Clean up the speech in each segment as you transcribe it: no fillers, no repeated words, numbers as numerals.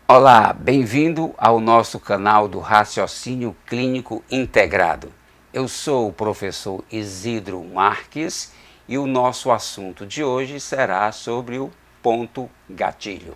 Olá, bem-vindo ao nosso canal do Raciocínio Clínico Integrado. Eu sou o professor Isidro Marques e o nosso assunto de hoje será sobre o ponto gatilho.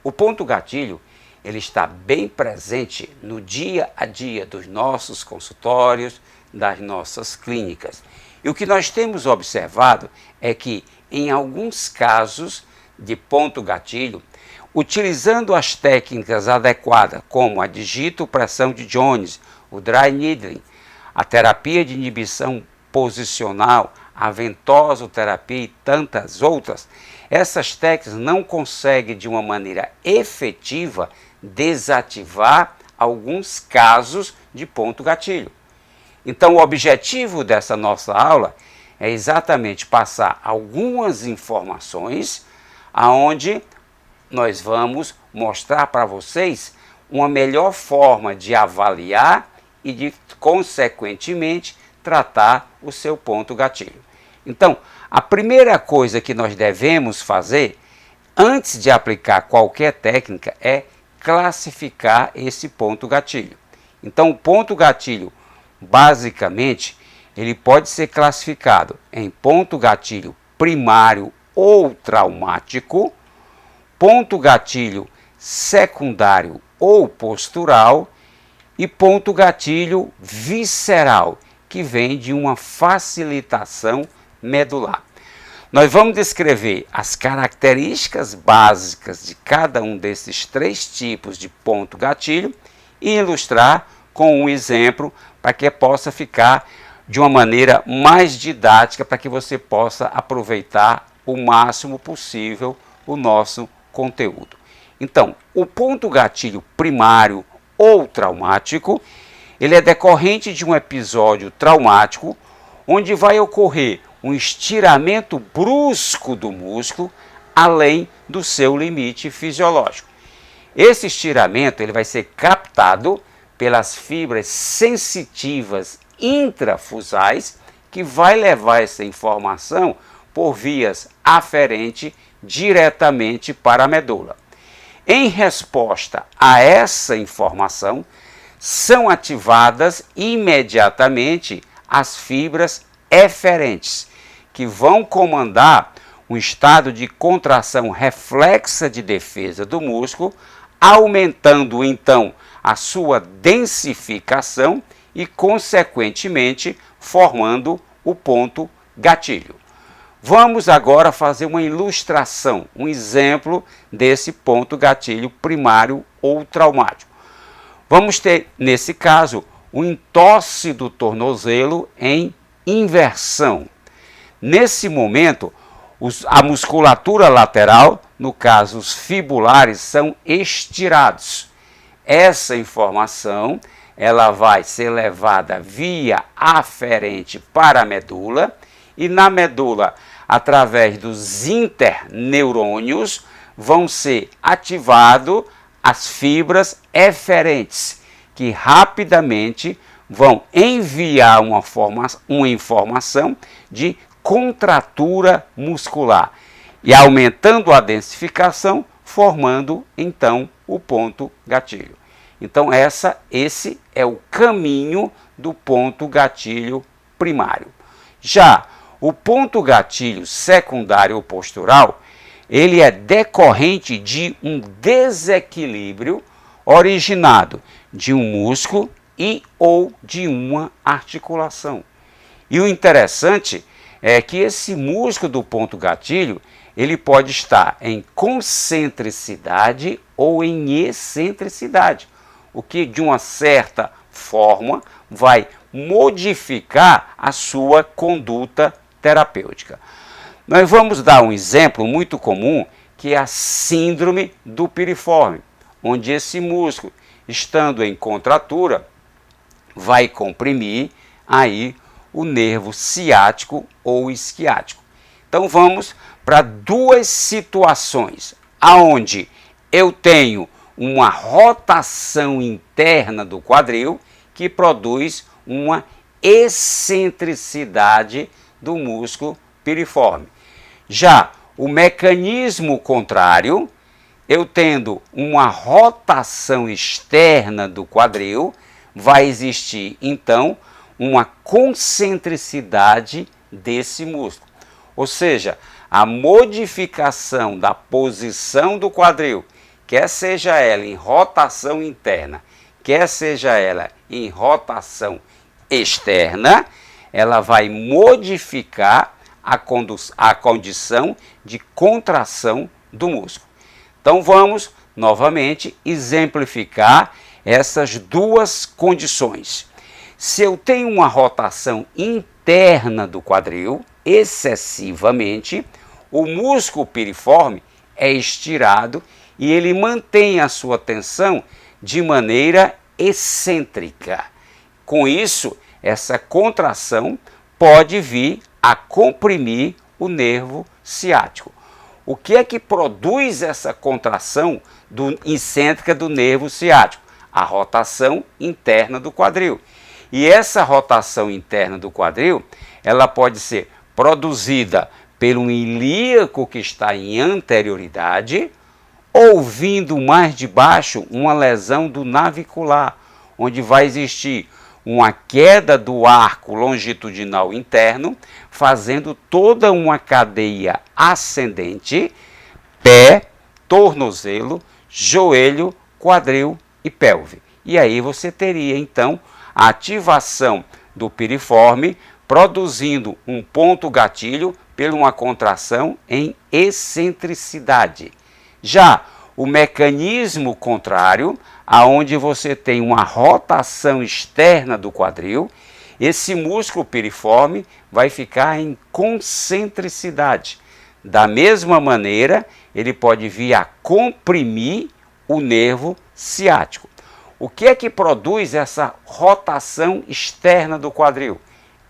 O ponto gatilho, ele está bem presente no dia a dia dos nossos consultórios, das nossas clínicas. E o que nós temos observado é que, em alguns casos de ponto gatilho, utilizando as técnicas adequadas, como a digitopressão de Jones, o dry needling, a terapia de inibição posicional, a ventosoterapia e tantas outras, essas técnicas não conseguem de uma maneira efetiva desativar alguns casos de ponto gatilho. Então, o objetivo dessa nossa aula é exatamente passar algumas informações aonde nós vamos mostrar para vocês uma melhor forma de avaliar e de, consequentemente, tratar o seu ponto gatilho. Então, a primeira coisa que nós devemos fazer, antes de aplicar qualquer técnica, é classificar esse ponto gatilho. Então, o ponto gatilho, basicamente, ele pode ser classificado em ponto gatilho primário ou traumático, ponto gatilho secundário ou postural e ponto gatilho visceral, que vem de uma facilitação medular. Nós vamos descrever as características básicas de cada um desses três tipos de ponto gatilho e ilustrar com um exemplo para que possa ficar de uma maneira mais didática, para que você possa aproveitar o máximo possível o nosso conteúdo. Então, o ponto gatilho primário ou traumático, ele é decorrente de um episódio traumático, onde vai ocorrer um estiramento brusco do músculo, além do seu limite fisiológico. Esse estiramento ele vai ser captado pelas fibras sensitivas intrafusais, que vai levar essa informação por vias aferentes diretamente para a medula. Em resposta a essa informação, são ativadas imediatamente as fibras eferentes, que vão comandar um estado de contração reflexa de defesa do músculo, aumentando então a sua densificação e, consequentemente, formando o ponto gatilho. Vamos agora fazer uma ilustração, um exemplo desse ponto gatilho primário ou traumático. Vamos ter, nesse caso, o entorse do tornozelo em inversão. Nesse momento, a musculatura lateral, no caso os fibulares, são estirados. Essa informação ela vai ser levada via aferente para a medula, e na medula, através dos interneurônios, vão ser ativadas as fibras eferentes, que rapidamente vão enviar uma informação de contratura muscular, e aumentando a densificação, formando então o ponto gatilho. Então esse é o caminho do ponto gatilho primário. Já o ponto gatilho secundário ou postural, ele é decorrente de um desequilíbrio originado de um músculo e ou de uma articulação. E o interessante é que esse músculo do ponto gatilho, ele pode estar em concentricidade ou em excentricidade, o que de uma certa forma vai modificar a sua conduta terapêutica. Nós vamos dar um exemplo muito comum, que é a síndrome do piriforme, onde esse músculo, estando em contratura, vai comprimir aí o nervo ciático ou isquiático. Então vamos para duas situações, aonde eu tenho uma rotação interna do quadril que produz uma excentricidade do músculo piriforme. Já o mecanismo contrário eu tendo uma rotação externa do quadril, vai existir então uma concentricidade desse músculo. Ou seja, a modificação da posição do quadril, quer seja ela em rotação interna, quer seja ela em rotação externa, ela vai modificar a condição de contração do músculo. Então vamos novamente exemplificar essas duas condições. Se eu tenho uma rotação interna do quadril, excessivamente, o músculo piriforme é estirado e ele mantém a sua tensão de maneira excêntrica. Com isso, essa contração pode vir a comprimir o nervo ciático. O que é que produz essa contração excêntrica do nervo ciático? A rotação interna do quadril. E essa rotação interna do quadril, ela pode ser produzida pelo ilíaco que está em anterioridade, ou vindo mais de baixo uma lesão do navicular, onde vai existir uma queda do arco longitudinal interno, fazendo toda uma cadeia ascendente, pé, tornozelo, joelho, quadril e pelve. E aí você teria então a ativação do piriforme, produzindo um ponto gatilho por uma contração em excentricidade. Já o mecanismo contrário, aonde você tem uma rotação externa do quadril, esse músculo piriforme vai ficar em concentricidade. Da mesma maneira, ele pode vir a comprimir o nervo ciático. O que é que produz essa rotação externa do quadril?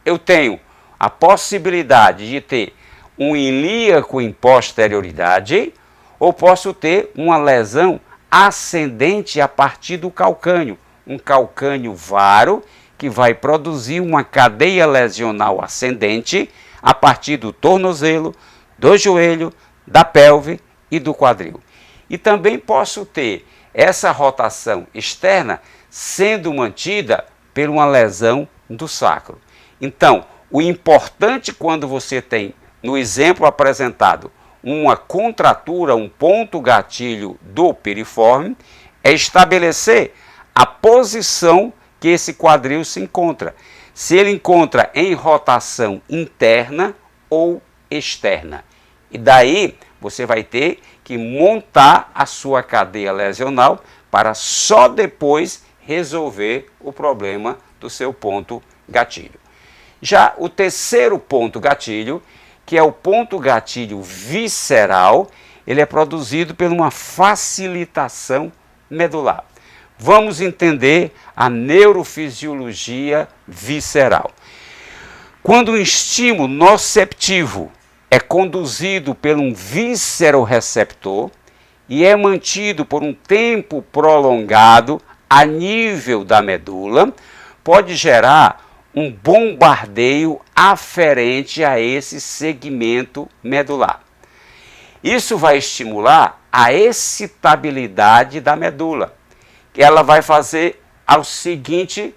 Eu tenho a possibilidade de ter um ilíaco em posterioridade, ou posso ter uma lesão ascendente a partir do calcânio, um calcânio varo que vai produzir uma cadeia lesional ascendente a partir do tornozelo, do joelho, da pelve e do quadril. E também posso ter essa rotação externa sendo mantida por uma lesão do sacro. Então, o importante quando você tem, no exemplo apresentado, uma contratura, um ponto gatilho do piriforme, é estabelecer a posição que esse quadril se encontra. Se ele encontra em rotação interna ou externa. E daí você vai ter que montar a sua cadeia lesional para só depois resolver o problema do seu ponto gatilho. Já o terceiro ponto gatilho, que é o ponto gatilho visceral, ele é produzido por uma facilitação medular. Vamos entender a neurofisiologia visceral. Quando o estímulo noceptivo é conduzido por um visceroreceptor e é mantido por um tempo prolongado a nível da medula, pode gerar um bombardeio aferente a esse segmento medular. Isso vai estimular a excitabilidade da medula. Ela vai fazer a seguinte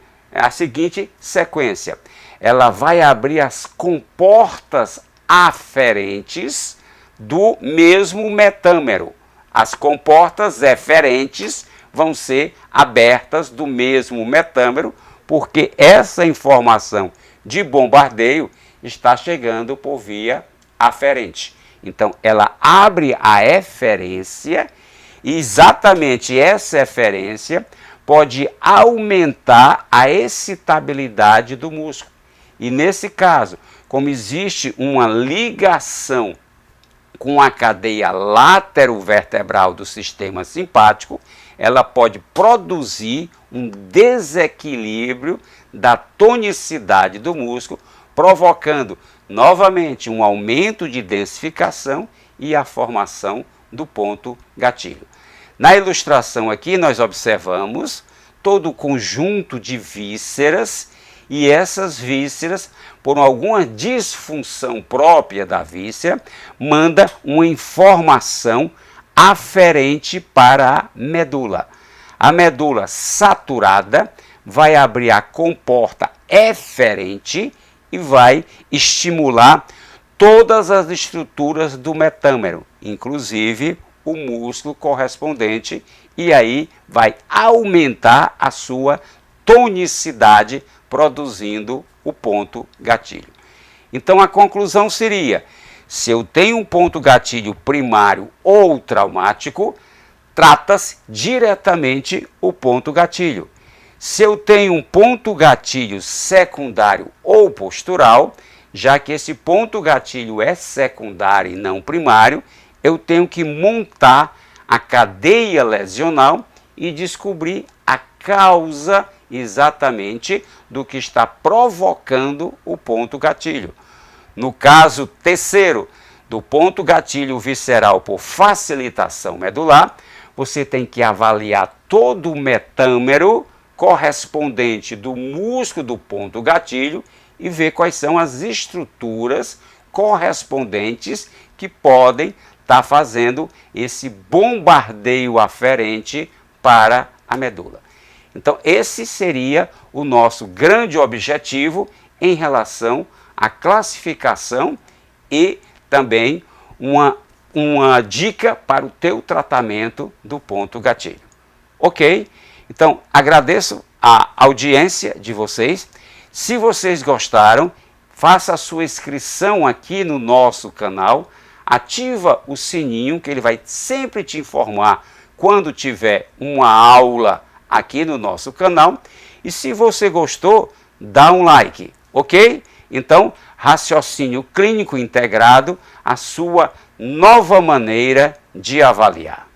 sequência. Ela vai abrir as comportas aferentes do mesmo metâmero. As comportas eferentes vão ser abertas do mesmo metâmero, porque essa informação de bombardeio está chegando por via aferente. Então, ela abre a eferência e exatamente essa eferência pode aumentar a excitabilidade do músculo. E nesse caso, como existe uma ligação com a cadeia laterovertebral do sistema simpático, ela pode produzir um desequilíbrio da tonicidade do músculo, provocando novamente um aumento de densificação e a formação do ponto gatilho. Na ilustração aqui nós observamos todo o conjunto de vísceras e essas vísceras, por alguma disfunção própria da víscera, manda uma informação aferente para a medula. A medula saturada vai abrir a comporta eferente e vai estimular todas as estruturas do metâmero, inclusive o músculo correspondente, e aí vai aumentar a sua tonicidade, produzindo o ponto gatilho. Então a conclusão seria: se eu tenho um ponto gatilho primário ou traumático, trata-se diretamente o ponto gatilho. Se eu tenho um ponto gatilho secundário ou postural, já que esse ponto gatilho é secundário e não primário, eu tenho que montar a cadeia lesional e descobrir a causa exatamente do que está provocando o ponto gatilho. No caso terceiro, do ponto gatilho visceral por facilitação medular, você tem que avaliar todo o metâmero correspondente do músculo do ponto gatilho e ver quais são as estruturas correspondentes que podem estar fazendo esse bombardeio aferente para a medula. Então, esse seria o nosso grande objetivo em relação à classificação e também uma dica para o teu tratamento do ponto gatilho. Ok? Então, agradeço a audiência de vocês. Se vocês gostaram, faça a sua inscrição aqui no nosso canal, ativa o sininho que ele vai sempre te informar quando tiver uma aula aqui no nosso canal. E se você gostou, dá um like, ok? Então, raciocínio clínico integrado, a sua nova maneira de avaliar.